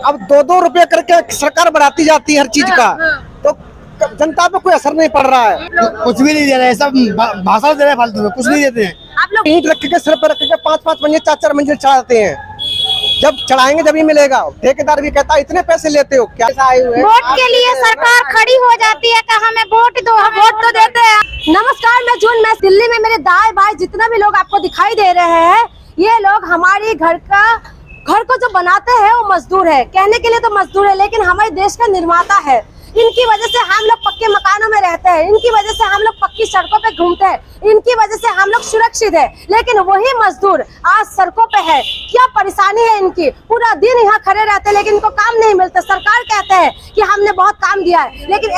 अब 2-2 रुपए करके सरकार बढ़ाती जाती है हर चीज का, तो जनता पे कोई असर नहीं पड़ रहा है। कुछ भी नहीं दे रहे, सब भाषण दे रहे हैं फालतू में, कुछ नहीं देते हैं। आप लोग ईंट रख के सिर पर रख के 5-5 मंजिल 4-4 मंजिल चढ़ाते हैं, जब चढ़ाएंगे जब ही मिलेगा। ठेकेदार भी कहता है इतने पैसे लेते हो क्या? वोट के लिए सरकार खड़ी हो जाती है कि हमें वोट दो, हम वोट तो देते हैं। नमस्कार, मैं जून, मैं दिल्ली में मेरे दाएं बाएं जितना भी लोग आपको दिखाई दे रहे हैं, ये लोग हमारी घर को जो बनाते हैं वो मजदूर है। कहने के लिए तो मजदूर है, लेकिन हमारे देश का निर्माता है। इनकी वजह से हम लोग पक्के मकानों में रहते हैं, इनकी वजह से हम लोग पक्की सड़कों पे घूमते हैं, इनकी वजह से हम लोग सुरक्षित है। लेकिन वही मजदूर आज सड़कों पे है। क्या परेशानी है इनकी? पूरा दिन यहाँ खड़े रहते हैं लेकिन इनको काम नहीं मिलता। सरकार कहते हैं कि हमने बहुत काम दिया है, लेकिन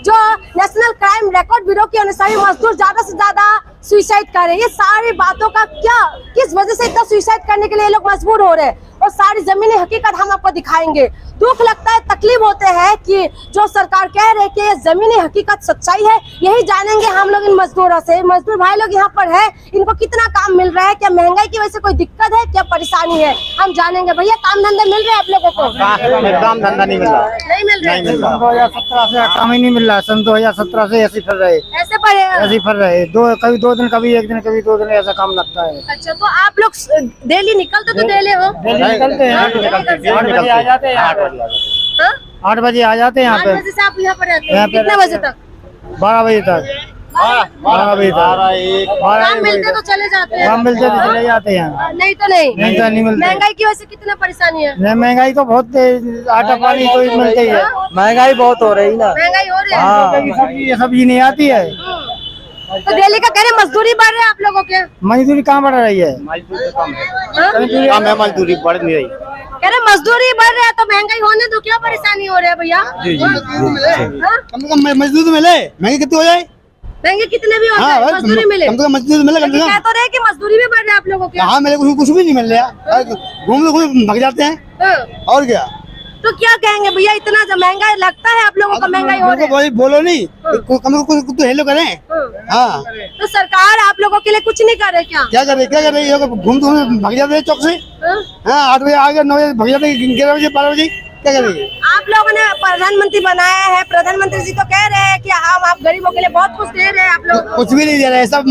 जो नेशनल क्राइम रिकॉर्ड ब्यूरो के अनुसार मजदूर ज्यादा से ज्यादा सुसाइड कर रहे हैं। ये सारी बातों का किस वजह से इतना सुसाइड करने के लिए लोग मजबूर हो रहे हैं, और सारी जमीनी हकीकत हम आपको दिखाएंगे। दुख लगता है, तकलीफ होते हैं कि जो सरकार कह रहे हैं कि ये जमीनी हकीकत सच्चाई है, यही जानेंगे हम लोग इन मजदूरों से। मजदूर भाई लोग यहाँ पर है, इनको कितना काम मिल रहा है, क्या महंगाई की वजह से कोई दिक्कत है, क्या परेशानी है, हम जानेंगे। भैया काम धंधा मिल रहा है आप लोगों को? काम धंधा नहीं मिल रहा, नहीं मिल रहा है। 2017 से काम ही नहीं मिल रहा। सन 2017 से ऐसे फिर रहे, ऐसे पड़े ऐसे फिर रहे। कभी 2 दिन, कभी 1 दिन, कभी 2 दिन, ऐसा काम लगता है। अच्छा, तो आप लोग डेली निकलते तो डेली हो? निकलते हैं 8 बजे आ जाते हैं, 8 बजे आ जाते हैं यहाँ 8 पे। बजे से आप यहाँ पर रहते हैं? कितने बजे तक? 12 बजे तक, 12 बजे तक काम मिलते तो चले जाते हैं, काम मिलते तो चले जाते हैं, नहीं तो नहीं मिलते। महंगाई की वजह से कितना परेशानी है? नहीं, महंगाई तो बहुत, आटा पानी तो मिलते ही है। महंगाई बहुत हो रही ना, महंगाई हो रही है। सब्जी नहीं आती है, तो डेली का कह रहे मजदूरी बढ़ रहे हैं आप लोगों के? मजदूरी कहाँ बढ़ रही है? कम है, मजदूरी बढ़ नहीं रही। कह रहे मजदूरी बढ़ रहा है तो महंगाई होने तो क्या परेशानी हो रही है भैया? कम से कम मजदूर मिले, महंगी कितनी हो जाए, महंगे कितने भी हो जाए, मजदूरी मिले। कम से कम मजदूर मिले, कम से कह कम। तो रहे कि मजदूरी भी बढ़ रहा है आप लोगों के? हाँ, मेरे को कुछ भी नहीं मिल रहा, घूम भग जाते हैं, और क्या। तो क्या कहेंगे भैया, इतना जब महंगाई लगता है आप लोगों को, महंगाई हो रही है? बोलो नहीं, कम से कम कुछ तो हेलो करें। हाँ, तो सरकार आप लोगों के लिए कुछ नहीं कर रहे क्या? क्या कर रही है? घूम भग जाते हैं चौक से। हाँ, 8 बजे आ गए, 9 बजे भग जाते हैं, 11 बजे 12 बजे, क्या करेंगे? आप लोगों ने प्रधानमंत्री बनाया है, प्रधानमंत्री जी तो कह रहे हैं कि हम आप गरीबों के लिए बहुत कुछ दे रहे हैं। आप लोग कुछ भी नहीं दे रहे, सब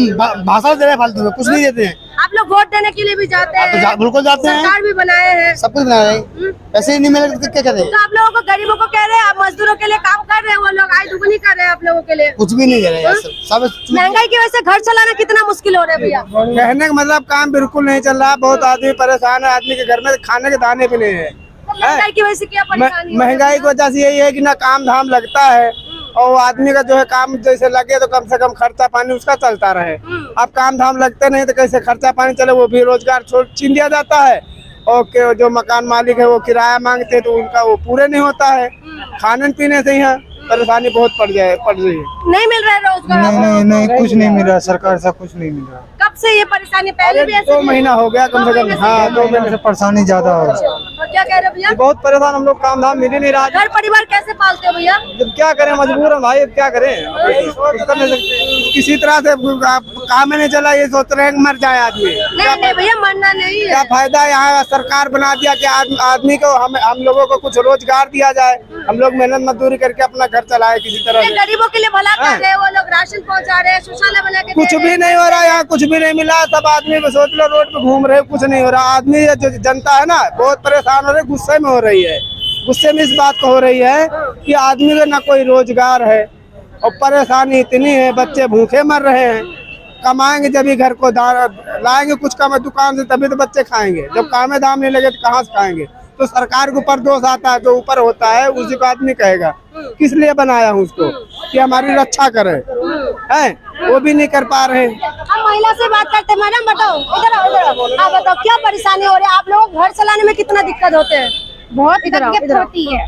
भाषण दे रहे हैं फालतू में, कुछ नहीं देते हैं। आप लोग वोट देने के लिए भी जाते हैं? बिल्कुल जाते हैं, सरकार भी बनाए हैं, सब कुछ बना रहे हैं, पैसे ही नहीं मिले तो क्या करें? तो आप लोगों को गरीबों को कह रहे हैं, आप मजदूरों के लिए काम कर रहे हैं, वो लोग आय दुगनी कर रहे हैं आप लोगों के लिए। कुछ भी नहीं दे रहे, सब महंगाई की वजह से घर चलाना कितना मुश्किल हो रहा है भैया? कहने का मतलब काम बिल्कुल नहीं चल रहा, बहुत आदमी परेशान है, आदमी के घर में खाने के दाने भी नहीं है। महंगाई की वजह से क्या परेशानी? महंगाई की वजह से यही है कि ना काम धाम लगता है, और आदमी का जो है काम जैसे लगे तो कम से कम खर्चा पानी उसका चलता रहे। अब काम धाम लगते नहीं तो कैसे खर्चा पानी चले, वो भी रोजगार छीन दिया जाता है। और जो मकान मालिक है वो किराया मांगते हैं तो उनका वो पूरे नहीं होता है। खाने पीने से यहाँ परेशानी बहुत पड़ रही है। नहीं मिल रहा है रोजगार? नहीं, कुछ नहीं मिल रहा, सरकार से कुछ नहीं मिल रहा। कब से ये परेशानी? पहले भी ऐसे 2 महीना हो गया कम से कम। हाँ, 2 महीने से परेशानी ज्यादा हो रही है। और क्या कह रहे भैया? बहुत परेशान हम लोग, काम धाम मिल ही नहीं रहा। घर परिवार कैसे पालते हो भैया? जब क्या करें, मजबूर है भाई, अब क्या करें, कुछ कर नहीं सकते। किसी तरह से काम नहीं चला, ये सोच रहे हैं कि मर जाए आदमी। नहीं भैया, मरना नहीं है। क्या फायदा, यहाँ सरकार बना दिया कि आदमी को हम लोगों को कुछ रोजगार दिया जाए, हम लोग मेहनत मजदूरी करके अपना घर चलाए किसी तरह से। गरीबों के लिए भला कर रहे हैं, वो लोग राशन पहुंचा रहे हैं, शौचालय बना के कुछ भी नहीं हो रहा, यहाँ कुछ भी नहीं मिला। सब आदमी को सोच लो रोड पे घूम रहे, कुछ नहीं हो रहा। आदमी जो जनता है ना बहुत परेशान हो रही, गुस्से में हो रही है। गुस्से में इस बात को हो रही है कि आदमी को ना कोई रोजगार है, और परेशानी इतनी है, बच्चे भूखे मर रहे हैं। कमाएंगे जब ही घर को लाएंगे, कुछ काम दुकान से, तभी तो बच्चे खाएंगे। जब काम धाम नहीं लगे तो कहाँ से खाएंगे? तो सरकार के ऊपर दोष आता है, जो ऊपर होता है उसी को आदमी कहेगा किस लिए बनाया हूँ उसको, कि हमारी रक्षा करे, है वो भी नहीं कर पा रहे। हम महिला से बात करते हैं। मैडम बताओ, इधर आओ, आप बताओ क्या परेशानी हो रही है? आप लोग घर चलाने में कितना दिक्कत होते हैं? बहुत दिक्कत होती है,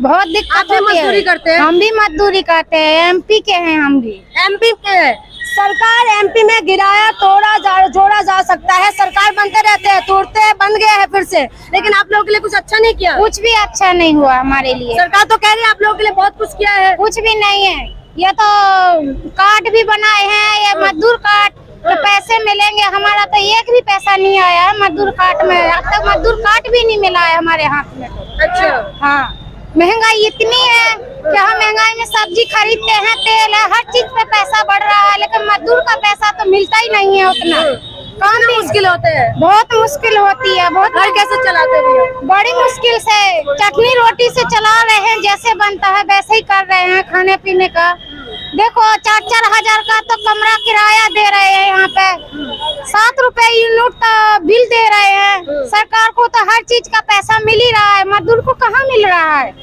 बहुत दिक्कत होती है। मजदूरी करते हैं? हम भी मजदूरी करते हैं, एमपी के हैं हम भी। एमपी के हैं? सरकार एमपी में गिराया तोड़ा जोड़ा जा सकता है, सरकार बनते रहते हैं, तोड़ते हैं, बन गया है फिर से, लेकिन आप लोगों के लिए कुछ अच्छा नहीं किया? कुछ भी अच्छा नहीं हुआ हमारे लिए। सरकार तो कह रही है आप लोगों के लिए बहुत कुछ किया है। कुछ भी नहीं है, ये तो कार्ड भी बनाए हैं, ये मजदूर कार्ड, तो पैसे मिलेंगे। हमारा तो एक भी पैसा नहीं आया है मजदूर कार्ड में, अब तक मजदूर कार्ड भी नहीं मिला है हमारे हाथ में। अच्छा, हाँ, महंगाई इतनी है कि हम महंगाई में सब्जी खरीदते हैं, तेल है, हर चीज पे पैसा बढ़ रहा है, लेकिन मजदूर का पैसा तो मिलता ही नहीं है उतना। काम भी मुश्किल होते हैं, बहुत मुश्किल होती है, बहुत घर कैसे चलाते हैं भैया? बड़ी मुश्किल से चटनी रोटी से चला रहे हैं, जैसे बनता है वैसे ही कर रहे हैं। खाने पीने का देखो 4-4 हजार का तो कमरा किराया दे रहे हैं, यहाँ पे 7 रुपए यूनिट का बिल दे रहे हैं। सरकार को तो हर चीज का पैसा मिल ही रहा है, मजदूर को कहाँ मिल रहा है?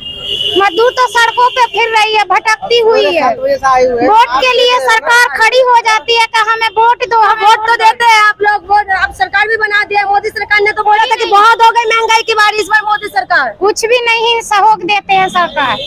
मजदूर तो सड़कों पे फिर रही है, भटकती हुई है। वोट के लिए सरकार खड़ी हो जाती है कि हमें वोट दो। वोट तो देते हैं आप लोग, वोट अब सरकार भी बना दिया। मोदी सरकार ने तो बोला था कि बहुत हो गई महंगाई की बारी इस बार मोदी सरकार। कुछ भी नहीं सहयोग देते हैं सरकार,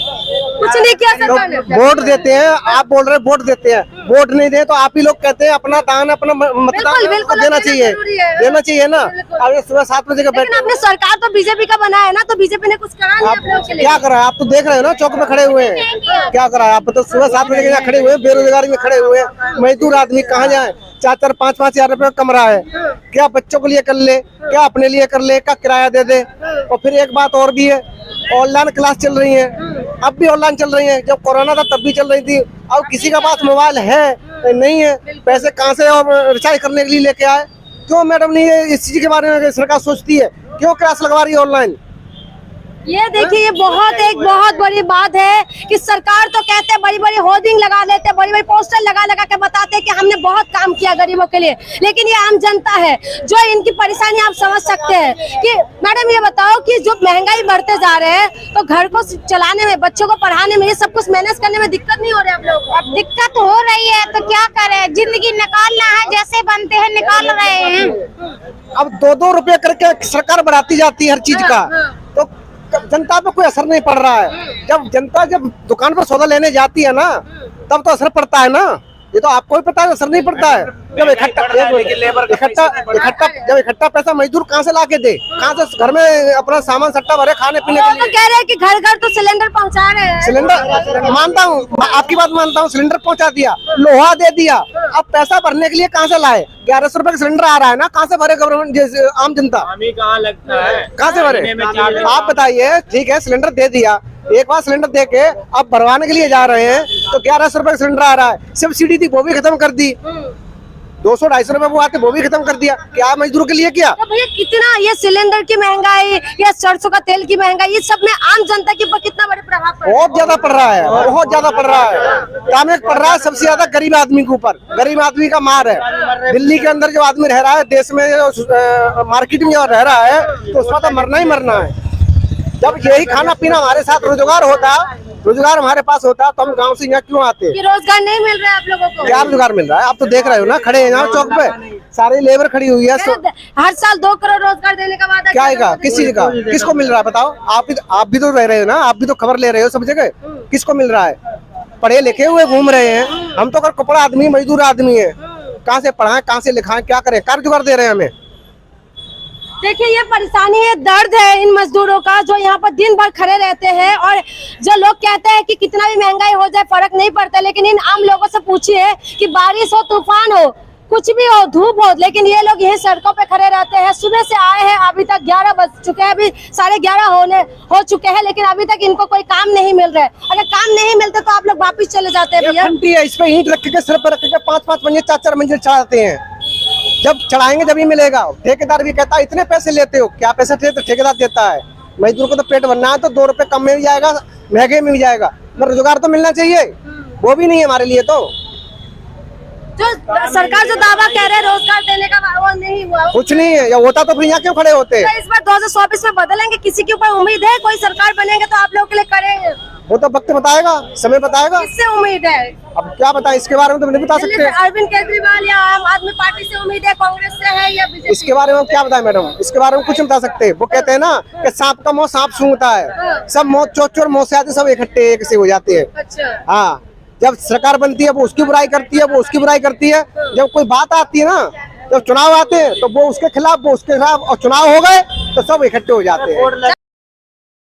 कुछ नहीं किया सरकार ने। वोट देते हैं, आप बोल रहे वोट देते हैं, वोट नहीं दे तो आप ही लोग कहते हैं अपना दान, अपना मतदान बिल्कुल देना चाहिए, देना चाहिए ना। अब सुबह 7 बजे का लेकिन आपने सरकार तो बीजेपी का बनाया है ना, तो बीजेपी ने कुछ करा नहीं आप लोगों के लिए। क्या करा? आप तो देख रहे हो ना, चौक में खड़े हुए हैं, क्या करा? आप तो सुबह 7 बजे के यहाँ खड़े हुए हैं, बेरोजगारी में खड़े हुए हैं। मजदूर आदमी कहाँ जाए? 4-4, 5-5 हजार रुपए कमरा है, क्या बच्चों के लिए कर ले, क्या अपने लिए कर ले, क्या किराया दे दे। और फिर एक बात और भी है, ऑनलाइन क्लास चल रही है, अब भी ऑनलाइन चल रही है। जब कोरोना था तब भी चल रही थी। अब किसी का पास मोबाइल है नहीं है, पैसे कहाँ से और रिचार्ज करने के लिए लेके आए? क्यों मैडम नहीं इस चीज के बारे में सरकार सोचती है? क्यों क्लास लगवा रही है ऑनलाइन? ये देखिए, ये एक बहुत बड़ी बात है कि सरकार तो कहते हैं, बड़ी बड़ी होर्डिंग लगा देते हैं, बड़ी बड़ी पोस्टर लगा लगा के बताते हैं कि हमने बहुत काम किया गरीबों के लिए। लेकिन ये आम जनता है जो इनकी परेशानी आप समझ सकते हैं। कि मैडम ये बताओ कि जो महंगाई बढ़ते जा रहे हैं, तो घर को चलाने में, बच्चों को पढ़ाने में, ये सब कुछ मैनेज करने में दिक्कत नहीं हो रही आप लोगों को? अब दिक्कत हो रही है तो क्या करें, जिंदगी निकालना है, जैसे बनते हैं निकाल रहे हैं। अब 2-2 रुपए करके सरकार बढ़ाती जाती है हर चीज का, तो जनता पे कोई असर नहीं पड़ रहा है। जब दुकान पर सौदा लेने जाती है ना, तब तो असर पड़ता है ना। ये तो आपको भी पता है, असर नहीं पड़ता है। जब इकट्ठा पैसा मजदूर कहाँ से ला के दे? कहाँ से घर में अपना सामान सट्टा भरे खाने पीने के तो लिए? कह रहे हैं कि घर घर तो सिलेंडर पहुंचा रहे हैं। सिलेंडर मानता हूँ, आपकी बात मानता हूँ, सिलेंडर पहुंचा दिया, लोहा दे दिया, अब पैसा भरने के लिए कहाँ से लाए? 1100 रुपए का सिलेंडर आ रहा है ना, कहाँ से भरे गवर्नमेंट जैसे आम जनता? कहाँ लगता है, कहाँ से भरे? आप बताइए। ठीक है, सिलेंडर दे दिया, एक बार सिलेंडर दे के अब भरवाने के लिए जा रहे हैं तो 1100 रुपए का सिलेंडर आ रहा है। सब्सिडी थी वो भी खत्म कर दी, 200-250 रुपए वो आते वो भी खत्म कर दिया। क्या मजदूर के लिए क्या? तो भैया कितना ये सिलेंडर की महंगाई या सरसों का तेल की महंगाई, ये सब में आम जनता के ऊपर कितना बड़े प्रभाव पड़ रहा है? बहुत ज्यादा पड़ रहा है, बहुत ज्यादा पड़ रहा है। दामेक पड़ रहा है सबसे ज्यादा गरीब आदमी के ऊपर। गरीब आदमी का मार है। दिल्ली के अंदर जो आदमी रह रहा है, देश में मार्केट में जो रह रहा है, तो उसका तो मरना ही मरना है। जब यही खाना पीना हमारे साथ रोजगार होता, रोजगार हमारे पास होता, तो हम गांव से यहाँ क्यों आते? कि रोजगार नहीं मिल रहा है आप लोगों को? क्या रोजगार मिल रहा है? आप तो देख रहे हो ना, खड़े हैं यहाँ चौक पे, सारी लेबर खड़ी हुई है। हर साल 2 करोड़ रोजगार देने का वादा क्या आएगा? किस चीज का? किसको मिल रहा है बताओ? आप भी तो रह रहे हो ना, आप भी तो खबर ले रहे हो सब जगह। किसको मिल रहा है? पढ़े लिखे हुए घूम रहे हैं, हम तो कपड़ा आदमी, मजदूर आदमी है। कहाँ से पढ़ाएं, कहाँ से लिखाएं, क्या करें? क्या रोजगार दे रहे हैं हमें? देखिए, ये परेशानी है, दर्द है इन मजदूरों का जो यहाँ पर दिन भर खड़े रहते हैं। और जो लोग कहते हैं कि कितना भी महंगाई हो जाए फर्क नहीं पड़ता, लेकिन इन आम लोगों से पूछिए कि बारिश हो, तूफान हो, कुछ भी हो, धूप हो, लेकिन ये लोग यही सड़कों पे खड़े रहते हैं। सुबह से आए हैं, अभी तक 11 बज चुके हैं, अभी 11:30 हो चुके हैं, लेकिन अभी तक इनको कोई काम नहीं मिल रहा है। अगर काम नहीं मिलता तो आप लोग वापिस चले जाते हैं भैया? है, इस पे ईंट रख के सर पर रख के 5-5 मंजिल 4-4 मंजिल चढ़ाते हैं। जब चढ़ाएंगे जब ही मिलेगा। ठेकेदार भी कहता है इतने पैसे लेते हो, क्या पैसे देते? ठेकेदार देता है। मजदूर को तो पेट भरना है, तो 2 रुपए कम में भी जाएगा, महंगे में भी जाएगा, मगर रोजगार तो मिलना चाहिए, वो भी नहीं है हमारे लिए। तो जो सरकार जो दावा कह रहे हैं रोजगार देने का, वो नहीं हुआ। कुछ नहीं है, या होता तो फिर यहाँ क्यों खड़े होते? तो इस बार 2024 में बदलेंगे, किसी के ऊपर उम्मीद है? कोई सरकार बनेंगे तो आप लोगों के लिए करेंगे? वो तो वक्त बताएगा, समय बताएगा। किससे उम्मीद है? अब क्या बताएं, इसके बारे में तो नहीं बता सकते। अरविंद केजरीवाल या आम आदमी पार्टी से उम्मीद है, कांग्रेस से है या बीजेपी? इसके बारे में हम क्या बताएं मैडम? इसके बारे में कुछ नहीं बता सकते। वो कहते हैं ना कि सांप का मुंह सांप सूंघता है, सब मौत चोर मौत से आते, सब इकट्ठे एक से हो जाते हैं। अच्छा, हाँ, जब सरकार बनती है वो उसकी बुराई करती है, वो उसकी बुराई करती है। जब कोई बात आती है ना, जब चुनाव आते हैं तो वो उसके खिलाफ, वो उसके खिलाफ, और चुनाव हो गए तो सब इकट्ठे हो जाते हैं।